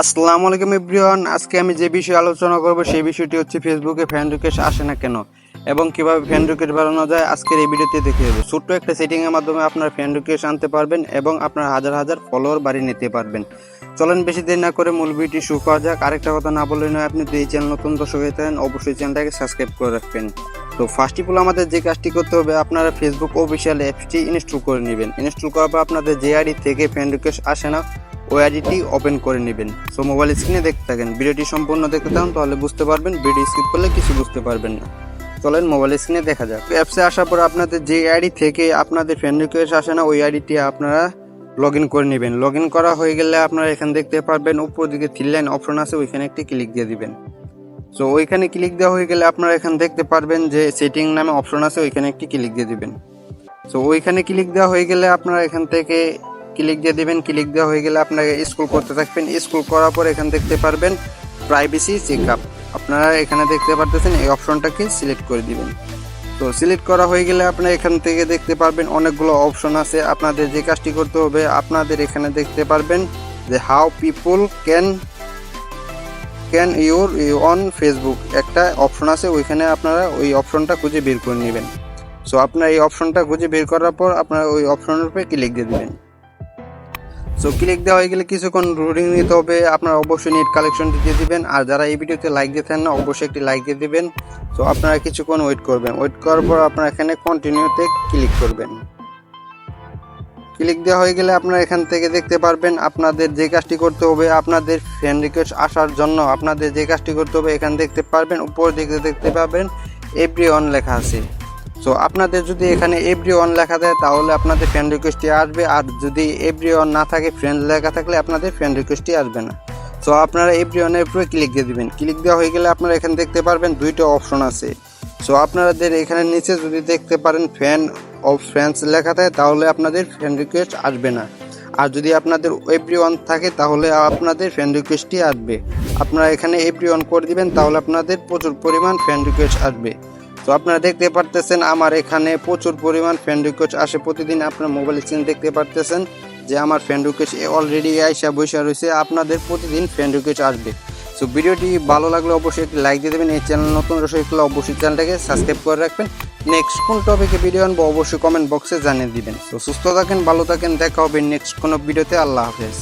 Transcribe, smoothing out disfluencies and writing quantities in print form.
আসসালামু আলাইকুম এভরিওয়ান। আজকে আমি যে বিষয়ে আলোচনা করব সেই বিষয়টি হচ্ছে ফেসবুকে ফ্রেন্ড রিকোয়েস্ট আসে না কেন এবং কিভাবে ফ্রেন্ড রিকোয়েস্ট বাড়ানো যায় আজকের এই ভিডিওতে দেখিয়ে দেবো। ছোট্ট একটা সেটিং এর মাধ্যমে আপনার ফ্রেন্ড রিকোয়েস্ট আনতে পারবেন এবং আপনার হাজার হাজার ফলোয়ার বাড়িয়ে নিতে পারবেন। চলেন বেশি দেরি না করে মূল ভিডিওটি শুরু করা যাক। আরেকটা কথা না বললে নয়, আপনি যদি এই চ্যানেল নতুন দর্শক হয়ে থাকেন অবশ্যই চ্যানেলটাকে সাবস্ক্রাইব করে রাখবেন। তো ফার্স্ট অফ অল আমাদের যে কাজটি করতে হবে, আপনারা ফেসবুক অফিসিয়াল অ্যাপসটি ইনস্টল করে নেবেন। ইনস্টল করার পর আপনাদের যে আইডি থেকে ফ্রেন্ড রিকোয়েস্ট আসে না ওই আইডিটি ওপেন করে নেবেন। সো মোবাইল স্ক্রিনে দেখতে থাকেন, ভিডিওটি সম্পূর্ণ দেখতে থাকুন, তাহলে বুঝতে পারবেন। ভিডিও স্কিপ করলে কিছু বুঝতে পারবেন না। চলেন মোবাইল স্ক্রিনে দেখা যাক। অ্যাপসে আসার পর আপনাদের যে আইডি থেকে আপনাদের ফ্রেন্ড রিকোয়েস্ট আসে না ওই আইডিটি আপনারা লগ ইন করে নেবেন। লগ ইন করা হয়ে গেলে আপনারা এখানে দেখতে পারবেন উপর দিকে 3 লাইন অপশন আছে, ওইখানে একটি ক্লিক দিয়ে দিবেন। সো ওইখানে ক্লিক দেওয়া হয়ে গেলে আপনারা এখানে দেখতে পারবেন যে সেটিং নামে অপশন আছে, ওইখানে একটি ক্লিক দিয়ে দিবেন। সো ওইখানে ক্লিক দেওয়া হয়ে গেলে আপনারা এখান থেকে ক্লিক দিয়ে দিবেন। ক্লিক দেওয়া হয়ে গেলে আপনাকে স্ক্রল করতে থাকবেন। স্ক্রল করার পর এখানে দেখতে পারবেন প্রাইভেসি চেকআপ, আপনারা এখানে দেখতে পারতেছেন এই অপশনটাকে সিলেক্ট করে দিবেন। তো সিলেক্ট করা হয়ে গেলে আপনারা এখান থেকে দেখতে পারবেন অনেকগুলো অপশন আছে। আপনাদের যে কাজটি করতে হবে, আপনাদের এখানে দেখতে পারবেন যে how people can your on Facebook একটা অপশন আছে, ওইখানে আপনারা ওই অপশনটা খুঁজে বের করে নেবেন। সো আপনার এই অপশনটা খুঁজে বের করার পর আপনারা ওই অপশনের উপরে ক্লিক দিয়ে দিবেন। সো ক্লিক দেওয়া হয়ে গেলে কিছুক্ষণ লোডিং নিতে হবে, আপনারা অবশ্যই নেট কালেকশনটি দিয়ে দিবেন। আর যারা এই ভিডিওতে লাইক দিতেন না অবশ্যই একটি লাইক দিয়ে দিবেন। সো আপনারা কিছুক্ষণ ওয়েট করবেন। ওয়েট করার পর আপনারা এখানে কন্টিনিউতে ক্লিক করবেন। ক্লিক দেওয়া হয়ে গেলে আপনারা এখান থেকে দেখতে পারবেন আপনাদের যে কাজটি করতে হবে, আপনাদের ফ্রেন্ড রিকোয়েস্ট আসার জন্য আপনাদের যে কাজটি করতে হবে এখানে দেখতে পারবেন উপর দিকে দেখতে পাবেন এভরিওয়ান লেখা আছে। সো আপনাদের যদি এখানে এভরিওয়ান লেখা দেয় তাহলে আপনাদের ফ্রেন্ড রিকোয়েস্টটি আসবে, আর যদি এভরিওয়ান না থাকে ফ্রেন্ড লেখা থাকলে আপনাদের ফ্রেন্ড রিকোয়েস্টটি আসবে না। সো আপনারা এভরিওয়ানের উপরে ক্লিক দিয়ে দিবেন। ক্লিক দেওয়া হয়ে গেলে আপনারা এখানে দেখতে পারবেন দুইটা অপশন আছে। সো আপনাদের এখানে নিচে যদি দেখতে পারেন ফ্যান অফ ফ্রেন্ডস লেখা থাকে তাহলে আপনাদের ফ্রেন্ড রিকোয়েস্ট আসবে না, আর যদি আপনাদের এভরিওয়ান থাকে তাহলে আপনাদের ফ্রেন্ড রিকোয়েস্টই আসবে। আপনারা এখানে এভরিওয়ান করে দিবেন, তাহলে আপনাদের প্রচুর পরিমাণ ফ্রেন্ড রিকোয়েস্ট আসবে। তো আপনারা দেখতে পারতেছেন আমার এখানে প্রচুর পরিমাণ ফ্রেন্ড রিকোয়েস্ট আসে প্রতিদিন। আপনার মোবাইল স্ক্রিন দেখতে পারতেছেন যে আমার ফ্রেন্ড রিকোয়েস্ট অলরেডি আইসা বসে রয়েছে। আপনাদের প্রতিদিন ফ্রেন্ড রিকোয়েস্ট আসবে। সো ভিডিওটি ভালো লাগলে অবশ্যই একটি লাইক দিয়ে দেবেন। এই চ্যানেল নতুন দর্শক হলে অবশ্যই চ্যানেলটাকে সাবস্ক্রাইব করে রাখবেন। নেক্সট কোন টপিকে ভিডিও আনবো অবশ্যই কমেন্ট বক্সে জানিয়ে দিবেন। তো সুস্থ থাকেন, ভালো থাকেন, দেখা হবে নেক্সট কোনো ভিডিওতে। আল্লাহ হাফেজ।